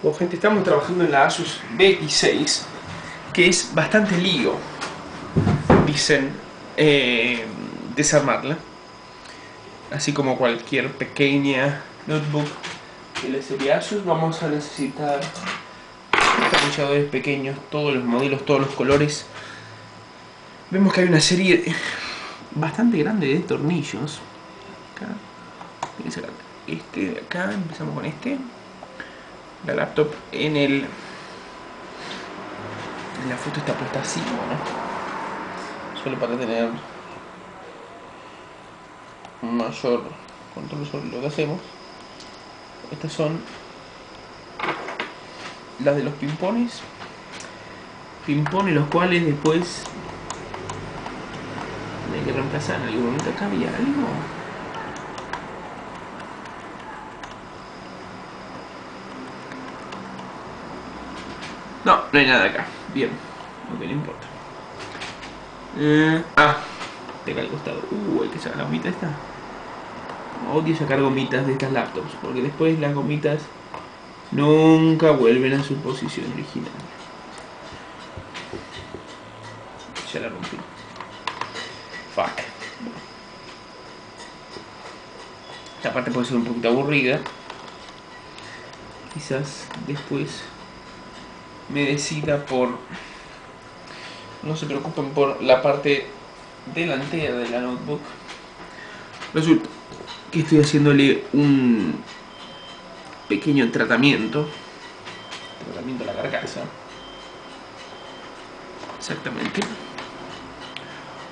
Bueno, gente, estamos trabajando en la Asus BX6, que es bastante lío, dicen, desarmarla. Así como cualquier pequeña notebook de la serie Asus, vamos a necesitar desarrolladores pequeños, todos los modelos, todos los colores. Vemos que hay una serie bastante grande de tornillos. Acá, voy a sacar este de acá, empezamos con este. La laptop en la foto está puesta así, bueno, solo para tener un mayor control sobre lo que hacemos. Estas son las de los pimpones, los cuales después hay que reemplazar. En algún momento acá había algo. No hay nada acá. Bien, ok, no importa. De acá al costado. Hay que sacar la gomita esta. Odio sacar gomitas de estas laptops, porque después las gomitas nunca vuelven a su posición original. Ya la rompí. Fuck. Esta parte puede ser un poquito aburrida. Quizás después me decida por... No se preocupen por la parte delantera de la notebook. Resulta que estoy haciéndole un pequeño tratamiento a la carcasa. Exactamente.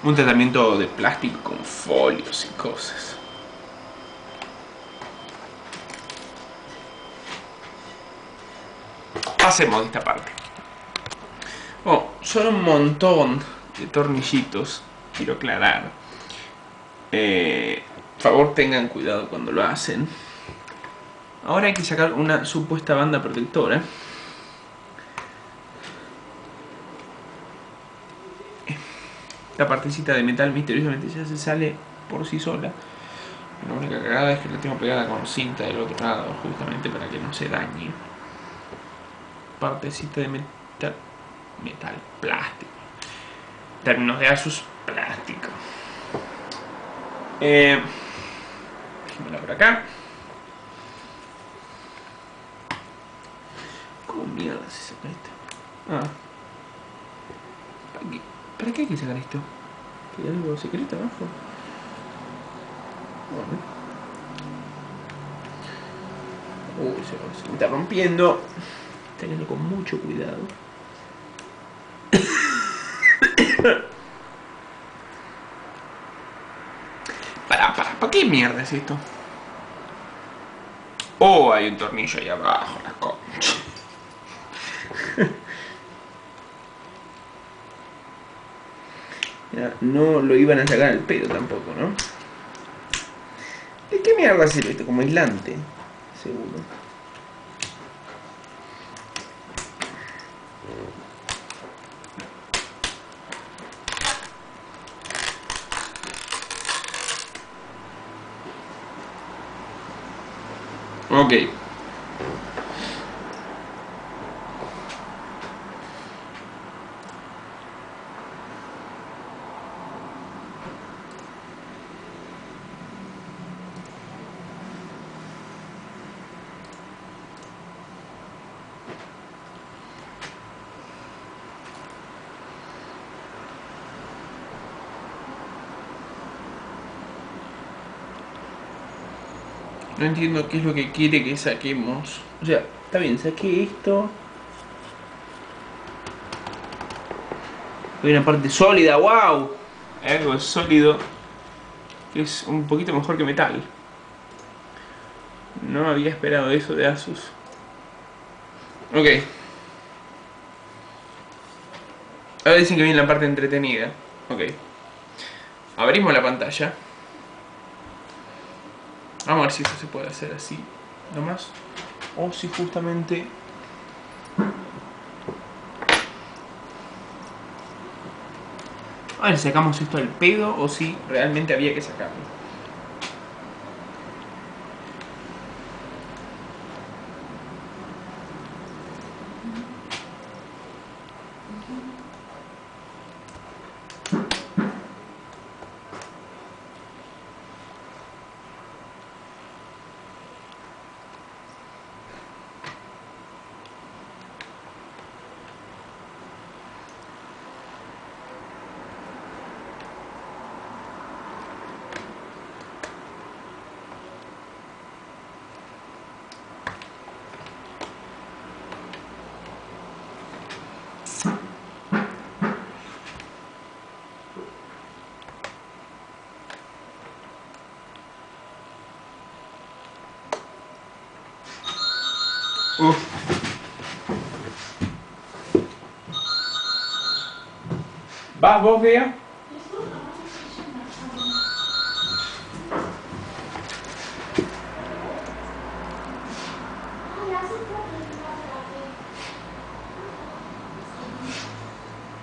Un tratamiento de plástico con folios y cosas. Hacemos esta parte. Son un montón de tornillitos, quiero aclarar. Por favor, tengan cuidado cuando lo hacen. Ahora hay que sacar una supuesta banda protectora. La partecita de metal misteriosamente ya se sale por sí sola. La única cagada es que la tengo pegada con cinta del otro lado, justamente para que no se dañe. Partecita de metal, plástico. En términos de Asus, plástico. Dejémosla por acá. ¿Cómo mierda se saca esto? ¿Para qué hay que sacar esto? ¿Hay algo secreto abajo? Bueno. Se me está rompiendo. Tenganlo con mucho cuidado. ¿Para qué mierda es esto? Hay un tornillo ahí abajo, la concha. Ya, no lo iban a sacar al pedo tampoco, ¿no? ¿De qué mierda sirve esto? Como aislante, seguro. Ok. No entiendo qué es lo que quiere que saquemos. O sea, está bien, saqué esto. Hay una parte sólida, wow. Algo sólido que es un poquito mejor que metal. No había esperado eso de Asus. Ok. Ahora dicen que viene la parte entretenida. Ok. Abrimos la pantalla. Vamos a ver si eso se puede hacer así nomás. O si justamente... A ver si sacamos esto al pedo o si realmente había que sacarlo. Uf. ¿Vas vos, Bea?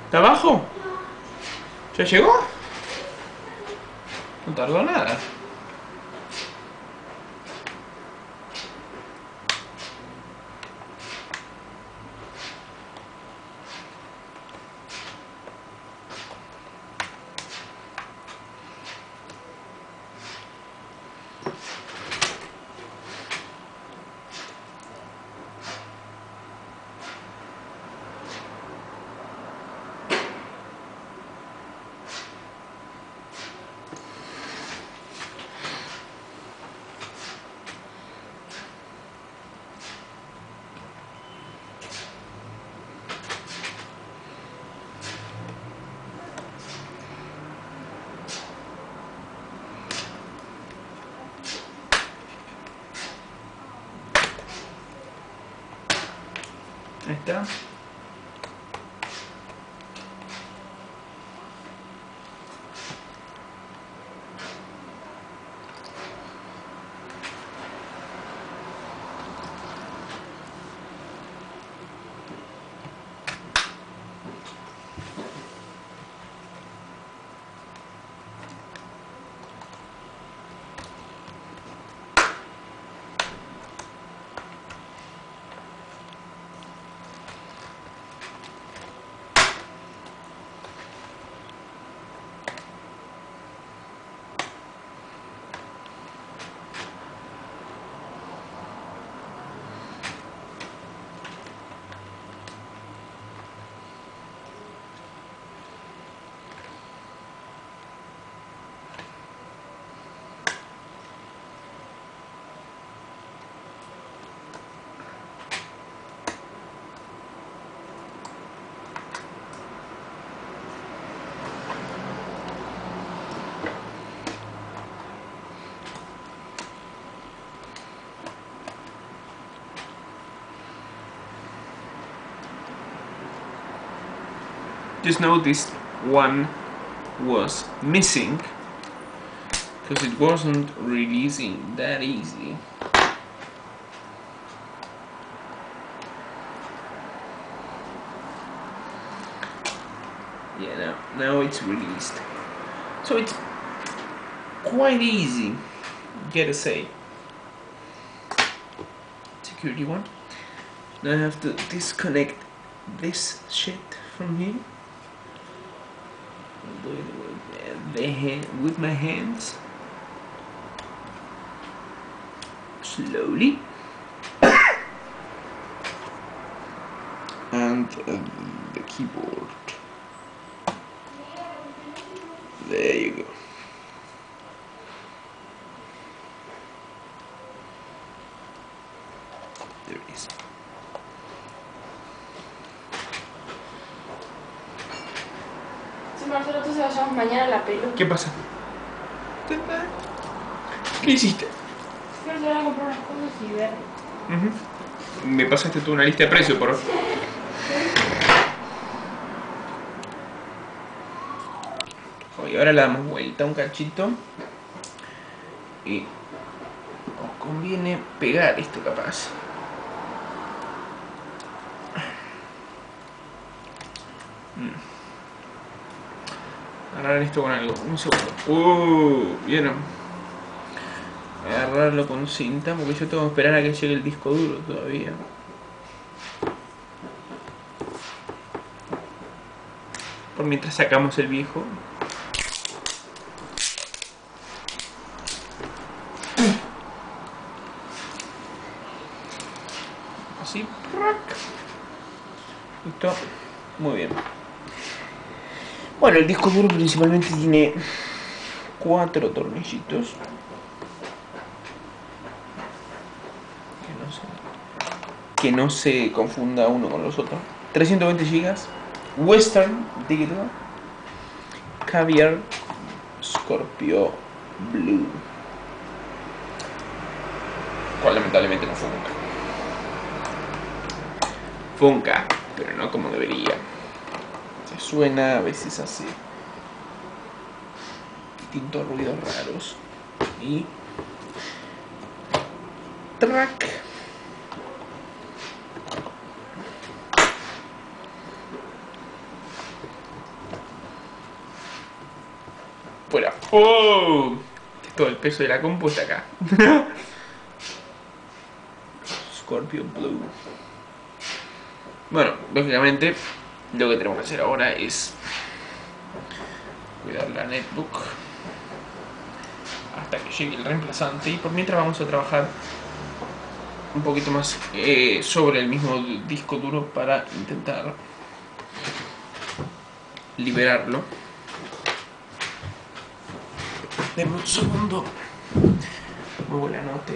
¿Está abajo? ¿Ya llegó? No tardó nada. Ahí está. Just noticed one was missing because it wasn't releasing that easy. Yeah, now it's released. So it's quite easy, gotta say. Security one. Now I have to disconnect this shit from here. I'll do it with my hands. Slowly. And the keyboard. There you go. There it is. Si Marcelo, tú se vayamos mañana a la pelu. ¿Qué pasa? ¿Qué hiciste? Quiero salir a comprar unas cosas y ver. Me pasaste tú una lista de precios, por favor. Y ahora le damos vuelta un cachito. Y nos conviene pegar esto capaz. Agarrar esto con algo. Un segundo. ¿Vieron? Agarrarlo con cinta porque yo tengo que esperar a que llegue el disco duro todavía. Por mientras sacamos el viejo. Así. Listo. Muy bien. Bueno, el disco duro principalmente tiene 4 tornillitos. Que no se confunda uno con los otros. 320 GB. Western Digital. Caviar Scorpio Blue. Cual lamentablemente no funda. funca, pero no como debería. Se suena, a veces hace distintos ruidos raros. Y track. Fuera. ¡Oh! Todo el peso de la compu está acá. Scorpion Blue. Bueno, lógicamente lo que tenemos que hacer ahora es cuidar la netbook hasta que llegue el reemplazante, y por mientras vamos a trabajar un poquito más sobre el mismo disco duro para intentar liberarlo. Deme un segundo. Muy buena nota.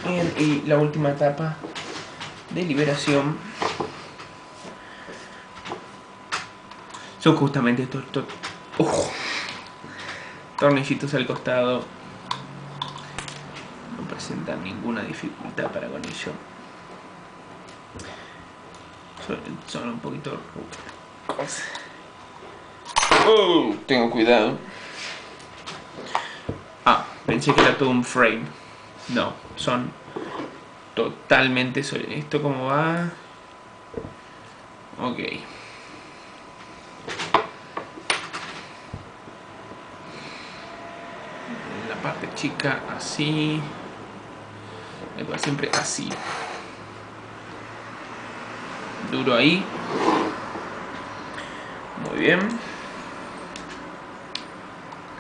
Bien, y la última etapa de liberación son justamente estos tornillitos al costado. No presentan ninguna dificultad para con ello. Son un poquito rudos. Oh, tengo cuidado. Ah, pensé que era todo un frame. No, son totalmente sólidos. ¿Esto cómo va? Ok. La parte chica así. Siempre así. Duro ahí. Muy bien.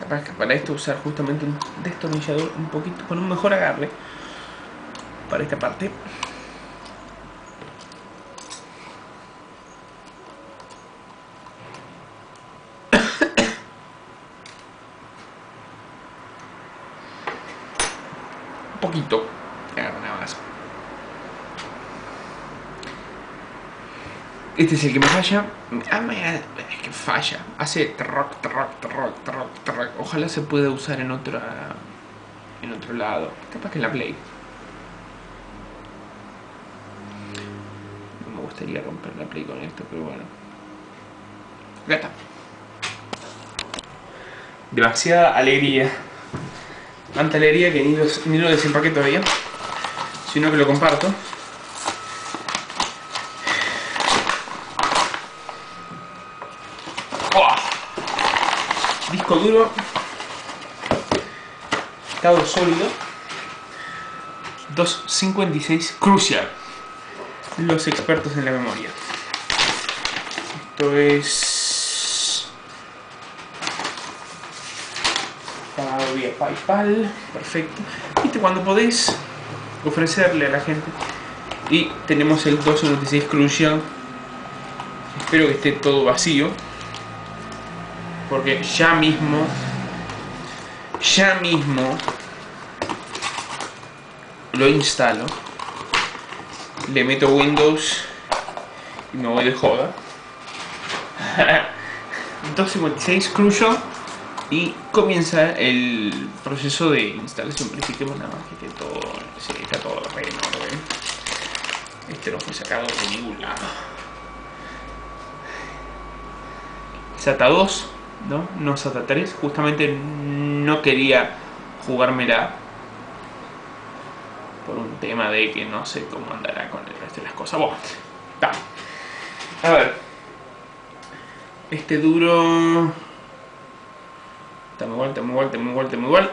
Capaz que para esto usar justamente un destornillador un poquito con un mejor agarre para esta parte. Un poquito. Agarro nada más. Este es el que me falla. Es que falla. Hace troc, troc, troc, troc, troc. Ojalá se pueda usar en otro lado. Capaz que en la Play. No me gustaría romper la Play con esto, pero bueno. Acá está. Demasiada alegría. Tanta alegría que ni lo desempaqué todavía. Sino que lo comparto. Disco duro, estado sólido, 256 Crucial, los expertos en la memoria. Esto es pagado vía PayPal, perfecto. Viste cuando podés ofrecerle a la gente. Y tenemos el 256 Crucial. Espero que esté todo vacío, porque ya mismo lo instalo, le meto Windows y me voy de joda. 256 Crucial y comienza el proceso de instalación. Verifiquemos nada más que esté todo, sí, está todo re en orden. Este no fue sacado de ningún lado. SATA 2, no SATA 3, justamente no quería jugármela por un tema de que no sé cómo andará con el resto de las cosas. Bueno, está. A ver, este duro está muy igual.